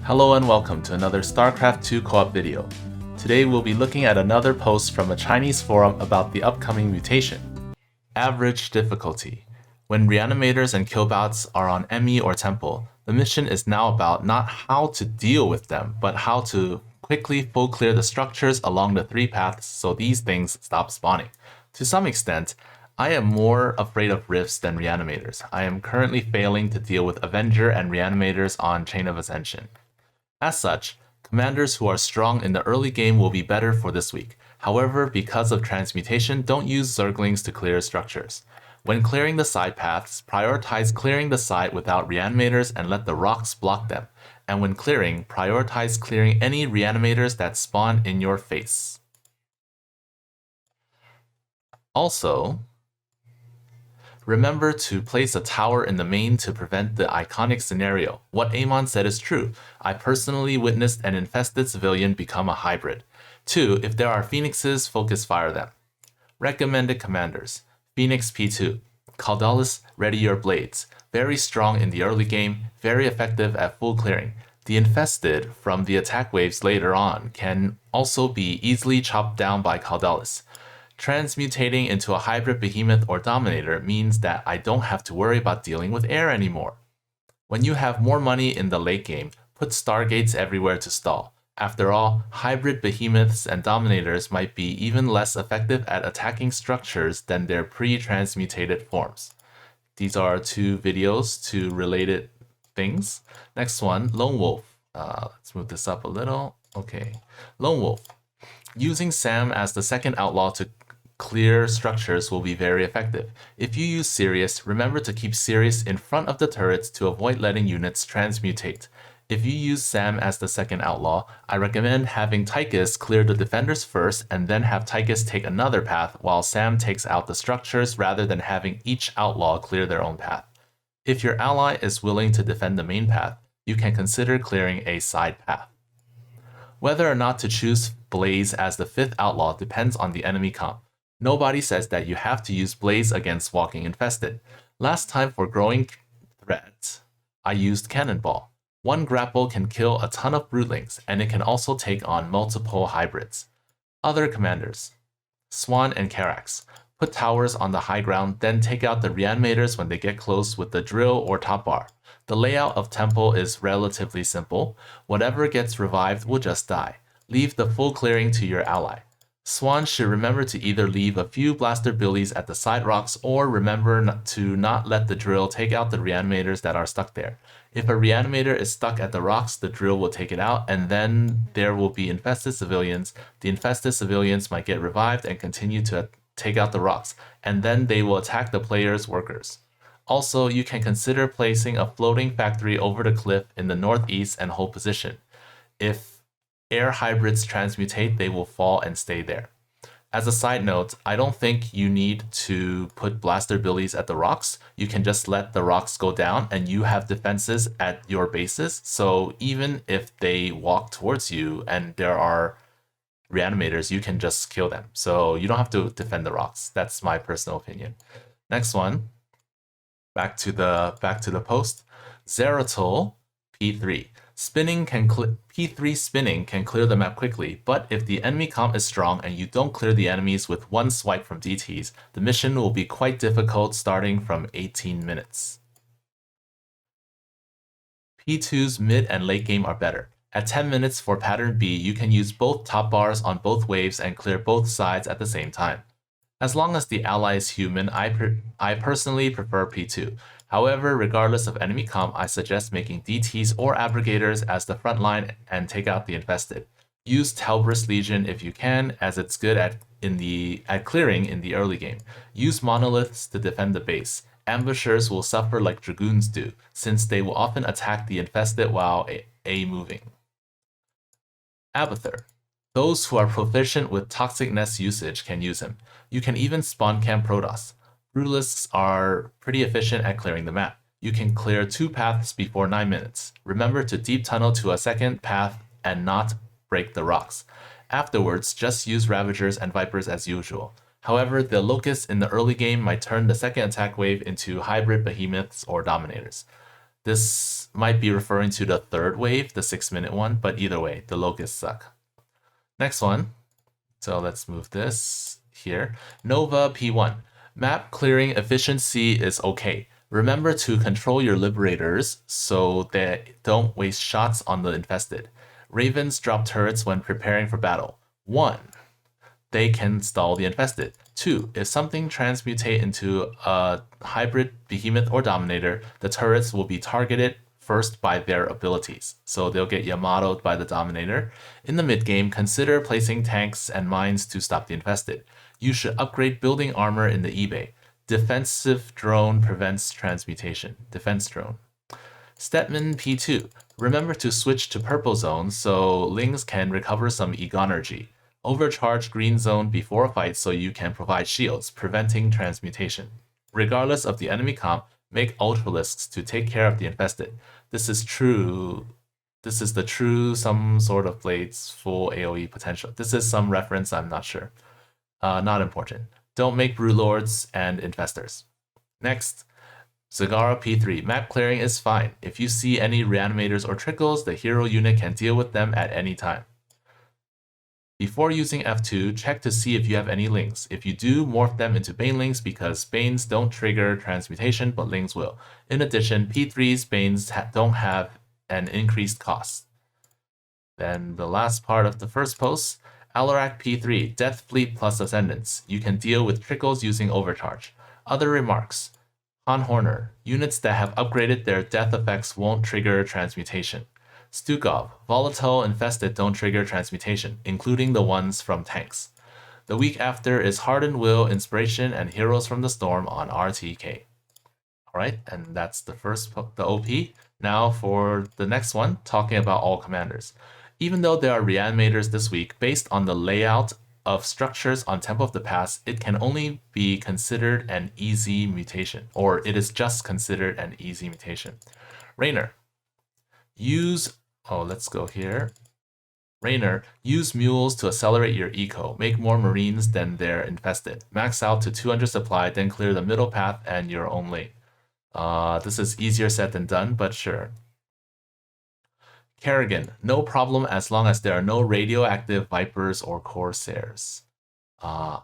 Hello and welcome to another StarCraft 2 co-op video. Today we'll be looking at another post from a Chinese forum about the upcoming mutation. Average difficulty. When reanimators and killbots are on ME or Temple, the mission is now about not how to deal with them, but how to quickly full clear the structures along the three paths so these things stop spawning. To some extent, I am more afraid of rifts than reanimators. I am currently failing to deal with Avenger and reanimators on Chain of Ascension. As such, commanders who are strong in the early game will be better for this week. However, because of transmutation, don't use Zerglings to clear structures. When clearing the side paths, prioritize clearing the side without reanimators and let the rocks block them. And when clearing, prioritize clearing any reanimators that spawn in your face. Also, remember to place a tower in the main to prevent the iconic scenario. What Amon said is true. I personally witnessed an infested civilian become a hybrid. 2. If there are phoenixes, focus fire them. Recommended commanders. Phoenix P2. Caldalis, ready your blades. Very strong in the early game, very effective at full clearing. The infested from the attack waves later on can also be easily chopped down by Caldalis. Transmutating into a hybrid behemoth or dominator means that I don't have to worry about dealing with air anymore. When you have more money in the late game, put stargates everywhere to stall. After all, hybrid behemoths and dominators might be even less effective at attacking structures than their pre-transmutated forms. These are two videos to related things. Next one, Lone Wolf. Let's move this up a little. Okay, Lone Wolf. Using Sam as the second outlaw to clear structures will be very effective. If you use Sirius, remember to keep Sirius in front of the turrets to avoid letting units transmutate. If you use Sam as the second outlaw, I recommend having Tychus clear the defenders first and then have Tychus take another path while Sam takes out the structures rather than having each outlaw clear their own path. If your ally is willing to defend the main path, you can consider clearing a side path. Whether or not to choose Blaze as the fifth outlaw depends on the enemy comp. Nobody says that you have to use Blaze against Walking Infested. Last time for Growing Threat, I used Cannonball. One grapple can kill a ton of Brootlings, and it can also take on multiple hybrids. Other commanders. Swan and Carax. Put towers on the high ground, then take out the reanimators when they get close with the drill or top bar. The layout of Temple is relatively simple. Whatever gets revived will just die. Leave the full clearing to your ally. Swan should remember to either leave a few blaster billies at the side rocks or remember to not let the drill take out the reanimators that are stuck there. If a reanimator is stuck at the rocks, the drill will take it out and then there will be infested civilians. The infested civilians might get revived and continue to take out the rocks, and then they will attack the player's workers. Also, you can consider placing a floating factory over the cliff in the northeast and hold position. If air hybrids transmutate, they will fall and stay there. As a side note, I don't think you need to put blaster billies at the rocks. You can just let the rocks go down and you have defenses at your bases. So even if they walk towards you and there are reanimators, you can just kill them. So you don't have to defend the rocks. That's my personal opinion. Next one, back to the post. Zeratul P3. P3 spinning can clear the map quickly, but if the enemy comp is strong and you don't clear the enemies with one swipe from DTs, the mission will be quite difficult starting from 18 minutes. P2's mid and late game are better. At 10 minutes for pattern B, you can use both top bars on both waves and clear both sides at the same time. As long as the ally is human, I personally prefer P2. However, regardless of enemy comp, I suggest making DTs or Abrogators as the front line and take out the infested. Use Telbrus Legion if you can, as it's good at clearing in the early game. Use Monoliths to defend the base. Ambushers will suffer like Dragoons do, since they will often attack the infested while moving. Abathur. Those who are proficient with Toxic Nest usage can use him. You can even spawn camp Protoss. Brutalisks are pretty efficient at clearing the map. You can clear 2 paths before 9 minutes. Remember to deep tunnel to a second path and not break the rocks. Afterwards, just use Ravagers and Vipers as usual. However, the Locusts in the early game might turn the second attack wave into hybrid behemoths or dominators. This might be referring to the third wave, the 6-minute one, but either way, the locusts suck. Next one. So let's move this here. Nova P1. Map clearing efficiency is okay. Remember to control your liberators so they don't waste shots on the infested. Ravens drop turrets when preparing for battle. 1. They can stall the infested. 2. If something transmutate into a hybrid, behemoth, or dominator, the turrets will be targeted first by their abilities, so they'll get Yamato'd by the dominator. In the mid-game, consider placing tanks and mines to stop the infested. You should upgrade building armor in the eBay. Defensive drone prevents transmutation. Defense drone. Stetman P2. Remember to switch to purple zone so Lings can recover some Egonergy. Overcharge green zone before a fight so you can provide shields, preventing transmutation. Regardless of the enemy comp, make Ultralisks to take care of the infested. This is true. This is the true some sort of blades full AoE potential. This is some reference, I'm not sure. Not important. Don't make Brew Lords and Infestors. Next, Zagara P3. Map clearing is fine. If you see any reanimators or trickles, the hero unit can deal with them at any time. Before using F2, check to see if you have any Lings. If you do, morph them into Banelings because Banes don't trigger transmutation, but Lings will. In addition, P3's Banes don't have an increased cost. Then the last part of the first post, Alarak P3, Death Fleet plus Ascendance. You can deal with trickles using Overcharge. Other remarks. Han Horner, units that have upgraded their death effects won't trigger transmutation. Stukov, volatile infested don't trigger transmutation, including the ones from tanks. The week after is Hardened Will, Inspiration, and Heroes from the Storm on RTK. Alright, and that's the first, the OP. Now for the next one, talking about all commanders. Even though there are reanimators this week, based on the layout of structures on Temple of the Past, it can only be considered an easy mutation, or it is just considered an easy mutation. Raynor, let's go here. Raynor, use mules to accelerate your eco. Make more marines than they're infested. Max out to 200 supply, then clear the middle path and your own lane. This is easier said than done, but sure. Kerrigan, no problem as long as there are no radioactive Vipers or Corsairs. I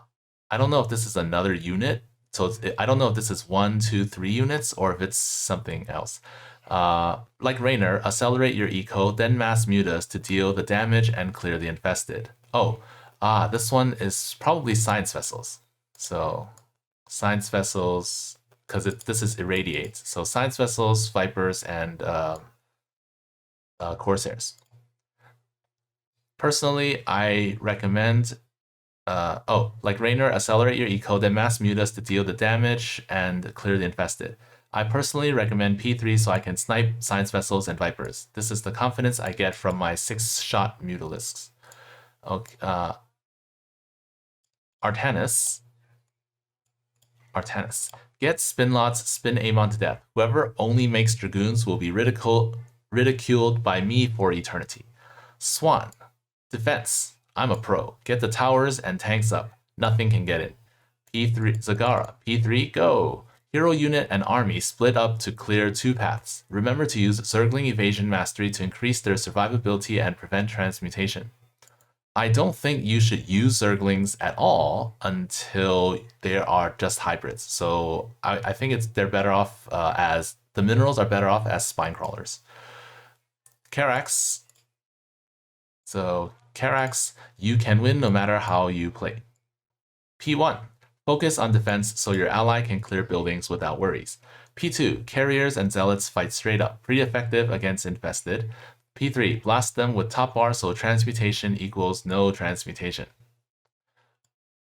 don't know if this is another unit, so I don't know if this is 1, 2, 3 units or if it's something else. Like Raynor, accelerate your eco, then mass mutas to deal the damage and clear the infested. This one is probably science vessels. So science vessels, because this is irradiate. So science vessels, Vipers, and Corsairs. Personally, I recommend like Raynor, accelerate your eco, then mass mutas to deal the damage and clear the infested. I personally recommend P3 so I can snipe science vessels and Vipers. This is the confidence I get from my 6-shot Mutalisks. Okay, Artanis. Get spin lots, spin Amon to death. Whoever only makes Dragoons will be ridiculed by me for eternity. Swan. Defense. I'm a pro. Get the towers and tanks up. Nothing can get it. P3 Zagara. P3 go. Hero unit and army split up to clear 2 paths. Remember to use Zergling Evasion Mastery to increase their survivability and prevent transmutation. I don't think you should use Zerglings at all until they are just hybrids. So I think they're better off as the minerals are better off as spine crawlers. Carax. So Carax, you can win no matter how you play. P1. Focus on defense so your ally can clear buildings without worries. P2. Carriers and zealots fight straight up, pretty effective against infested. P3. Blast them with top bar so transmutation equals no transmutation.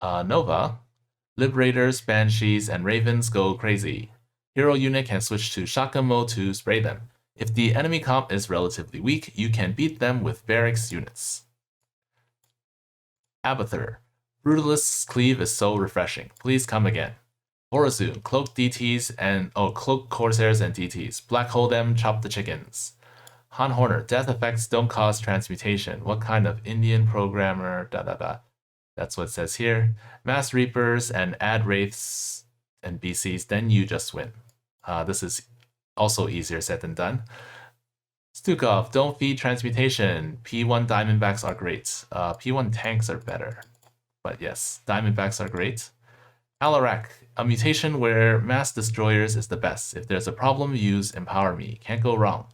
Nova. Liberators, Banshees, and Ravens go crazy. Hero unit can switch to shotgun mode to spray them. If the enemy comp is relatively weak, you can beat them with barracks units. Abathur. Brutalist's Cleave is so refreshing. Please come again. Orozu, Cloak DTs and Cloak Corsairs and DTs. Black hole them, chop the chickens. Han Horner, death effects don't cause transmutation. What kind of Indian programmer? That's what it says here. Mass Reapers and add Wraiths and BCs, then you just win. This is Also easier said than done. Stukov, don't feed transmutation. P1 Diamondbacks are great. P1 tanks are better. But yes, Diamondbacks are great. Alarak, a mutation where mass destroyers is the best. If there's a problem, use Empower Me. Can't go wrong.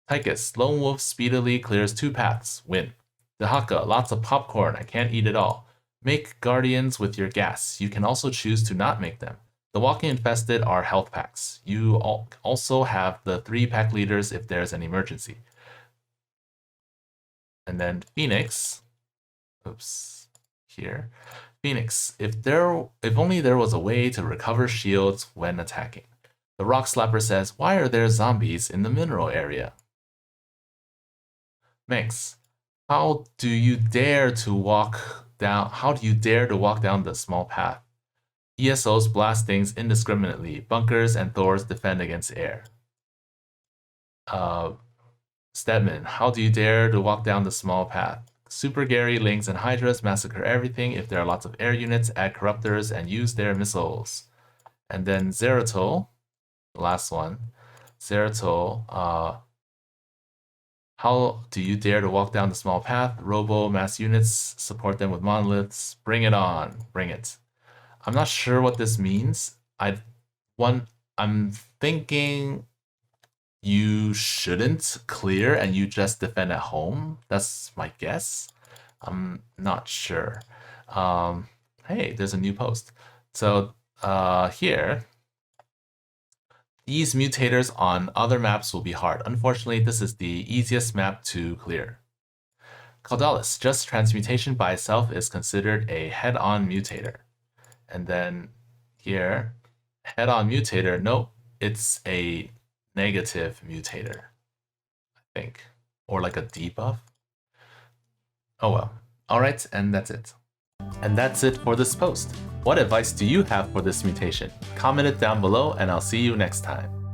Tychus, Lone Wolf speedily clears 2 paths. Win. Dehaka, lots of popcorn. I can't eat it all. Make guardians with your gas. You can also choose to not make them. The walking infested are health packs. You also have the 3 pack leaders if there's an emergency. And then Phoenix. Oops. Here. Phoenix. If only there was a way to recover shields when attacking. The Rock Slapper says, why are there zombies in the mineral area? Manx. How do you dare to walk down the small path? ESOs blast things indiscriminately. Bunkers and Thors defend against air. Stedman, how do you dare to walk down the small path? Super Gary, Lings, and Hydras massacre everything. If there are lots of air units, add corruptors and use their missiles. And then Zeratol, the last one. Zeratol, how do you dare to walk down the small path? Robo, mass units, support them with monoliths. Bring it on. Bring it. I'm not sure what this means. I'm thinking you shouldn't clear and you just defend at home. That's my guess. I'm not sure. Hey, there's a new post. So here, these mutators on other maps will be hard. Unfortunately, this is the easiest map to clear. Caudalis, just transmutation by itself is considered a head-on mutator. And then here, head-on mutator, nope, it's a negative mutator, I think. Or like a debuff. Oh well. Alright, and that's it. And that's it for this post. What advice do you have for this mutation? Comment it down below and I'll see you next time.